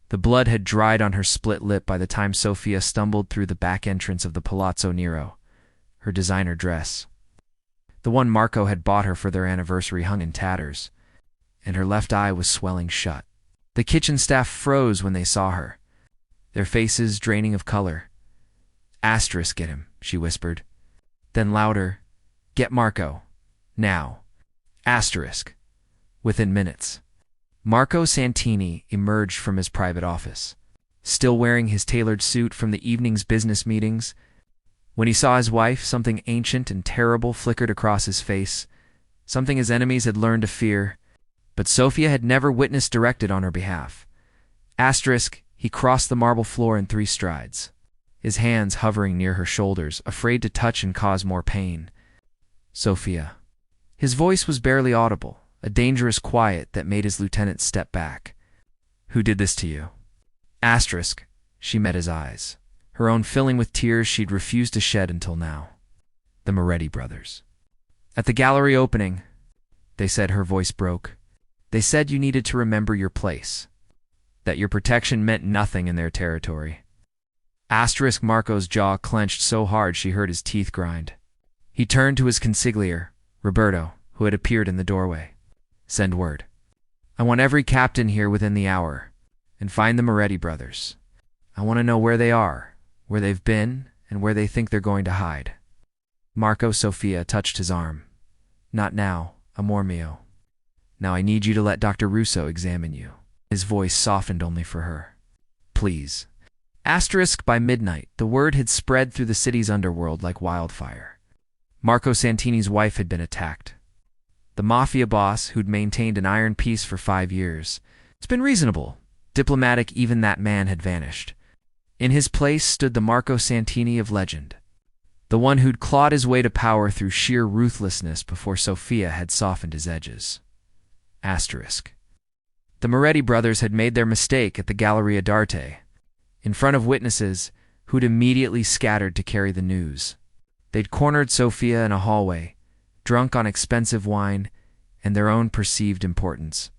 The blood had dried on her split lip by the time Sofia stumbled through the back entrance of the Palazzo Nero, her designer dress. The one Marco had bought her for their anniversary hung in tatters, and her left eye was swelling shut. The kitchen staff froze when they saw her, their faces draining of color. "Asterisk, get him," she whispered. Then louder, "Get Marco. Now. Asterisk." Within minutes, Marco Santini emerged from his private office, still wearing his tailored suit from the evening's business meetings. When he saw his wife, something ancient and terrible flickered across his face, something his enemies had learned to fear, but Sofia had never witnessed directed on her behalf. Asterisk, he crossed the marble floor in 3 strides, his hands hovering near her shoulders, afraid to touch and cause more pain. "Sofia." His voice was barely audible, a dangerous quiet that made his lieutenant step back. "Who did this to you?" Asterisk, she met his eyes, her own filling with tears she'd refused to shed until now. "The Moretti brothers. At the gallery opening, they said," her voice broke. "They said you needed to remember your place, that your protection meant nothing in their territory." Asterisk, Marco's jaw clenched so hard she heard his teeth grind. He turned to his consigliere, Roberto, who had appeared in the doorway. "Send word. I want every captain here within the hour, and find the Moretti brothers. I want to know where they are, where they've been, and where they think they're going to hide." Marco Sofia touched his arm. "Not now, amor mio. Now I need you to let Dr. Russo examine you." His voice softened only for her. "Please." Asterisk, by midnight, the word had spread through the city's underworld like wildfire. Marco Santini's wife had been attacked. The Mafia boss, who'd maintained an iron peace for 5 years, it's been reasonable, diplomatic, even that man had vanished. In his place stood the Marco Santini of legend, the one who'd clawed his way to power through sheer ruthlessness before Sofia had softened his edges. Asterisk. The Moretti brothers had made their mistake at the Galleria d'Arte, in front of witnesses who'd immediately scattered to carry the news. They'd cornered Sofia in a hallway, drunk on expensive wine and their own perceived importance.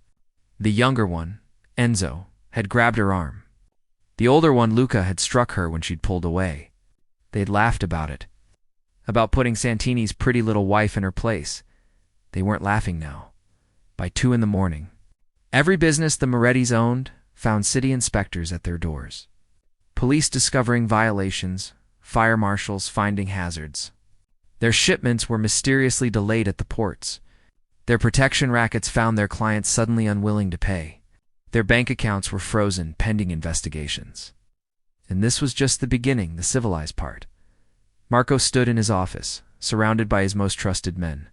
The younger one, Enzo, had grabbed her arm. The older one, Luca, had struck her when she'd pulled away. They'd laughed about it, about putting Santini's pretty little wife in her place. They weren't laughing now. By 2 in the morning, every business the Morettis owned found city inspectors at their doors. Police discovering violations, fire marshals finding hazards. Their shipments were mysteriously delayed at the ports. Their protection rackets found their clients suddenly unwilling to pay. Their bank accounts were frozen pending investigations. And this was just the beginning, the civilized part. Marco stood in his office, surrounded by his most trusted men.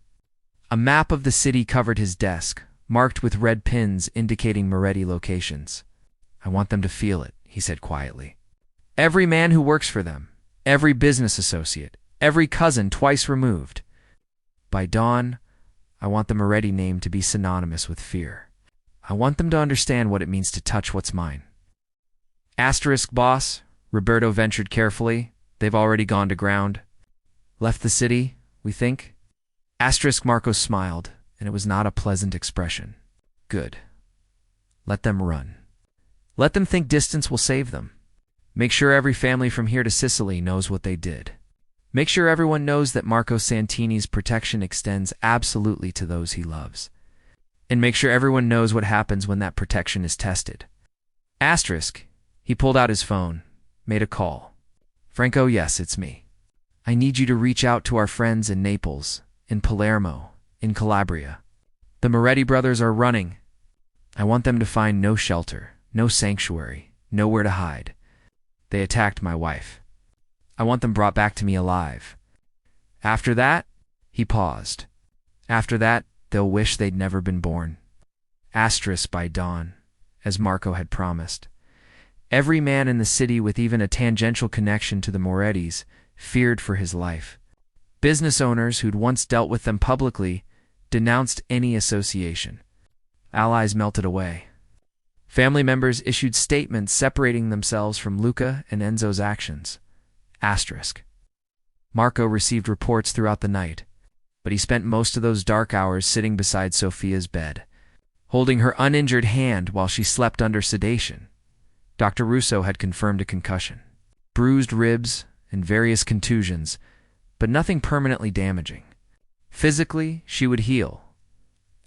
A map of the city covered his desk, marked with red pins indicating Moretti locations. "I want them to feel it," he said quietly. "Every man who works for them, every business associate, every cousin twice removed. By dawn, I want the Moretti name to be synonymous with fear. I want them to understand what it means to touch what's mine." Asterisk, boss, Roberto ventured carefully. "They've already gone to ground. Left the city, we think?" Asterisk, Marco smiled, and it was not a pleasant expression. "Good. Let them run. Let them think distance will save them. Make sure every family from here to Sicily knows what they did. Make sure everyone knows that Marco Santini's protection extends absolutely to those he loves. And make sure everyone knows what happens when that protection is tested." Asterisk, he pulled out his phone, made a call. "Franco, yes, it's me. I need you to reach out to our friends in Naples, in Palermo, in Calabria. The Moretti brothers are running. I want them to find no shelter, no sanctuary, nowhere to hide. They attacked my wife. I want them brought back to me alive. After that," he paused, "after that, they'll wish they'd never been born." Asterisk, by dawn, as Marco had promised. Every man in the city with even a tangential connection to the Morettis feared for his life. Business owners who'd once dealt with them publicly denounced any association. Allies melted away. Family members issued statements separating themselves from Luca and Enzo's actions. Asterisk. Marco received reports throughout the night, but he spent most of those dark hours sitting beside Sofia's bed, holding her uninjured hand while she slept under sedation. Dr. Russo had confirmed a concussion, bruised ribs, and various contusions, but nothing permanently damaging. Physically, she would heal.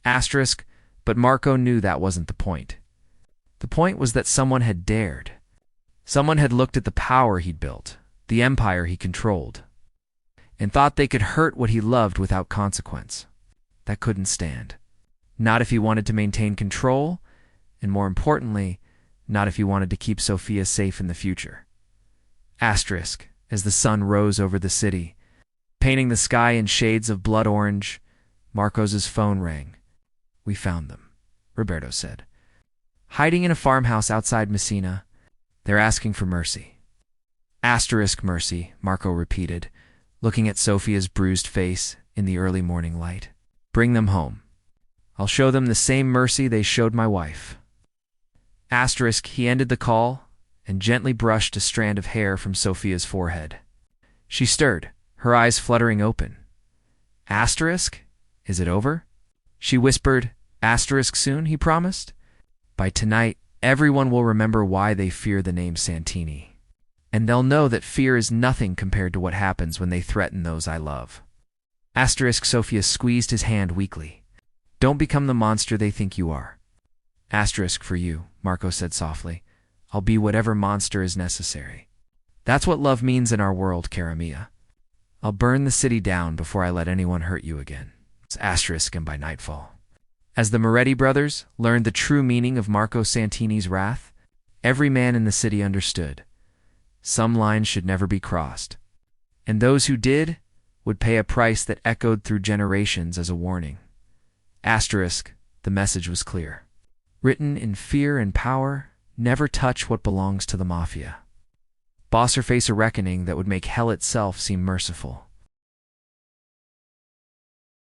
Asterisk, but Marco knew that wasn't the point. The point was that someone had dared. Someone had looked at the power he'd built, the empire he controlled, and thought they could hurt what he loved without consequence. That couldn't stand. Not if he wanted to maintain control, and more importantly, not if he wanted to keep Sophia safe in the future. Asterisk, as the sun rose over the city, painting the sky in shades of blood orange, Marcos's phone rang. "We found them," Roberto said. "Hiding in a farmhouse outside Messina. They're asking for mercy." Asterisk mercy, Marco repeated, looking at Sophia's bruised face in the early morning light. "Bring them home. I'll show them the same mercy they showed my wife." Asterisk, he ended the call and gently brushed a strand of hair from Sophia's forehead. She stirred, her eyes fluttering open. "Asterisk, is it over?" She whispered. "Asterisk soon," he promised. "By tonight, everyone will remember why they fear the name Santini. And they'll know that fear is nothing compared to what happens when they threaten those I love." Asterisk, Sophia squeezed his hand weakly. "Don't become the monster they think you are." Asterisk for you, Marco said softly. "I'll be whatever monster is necessary. That's what love means in our world, cara mia. I'll burn the city down before I let anyone hurt you again." It's asterisk and by nightfall. As the Moretti brothers learned the true meaning of Marco Santini's wrath, every man in the city understood. Some lines should never be crossed. And those who did would pay a price that echoed through generations as a warning. Asterisk, the message was clear. Written in fear and power, never touch what belongs to the Mafia. Boss or face a reckoning that would make hell itself seem merciful.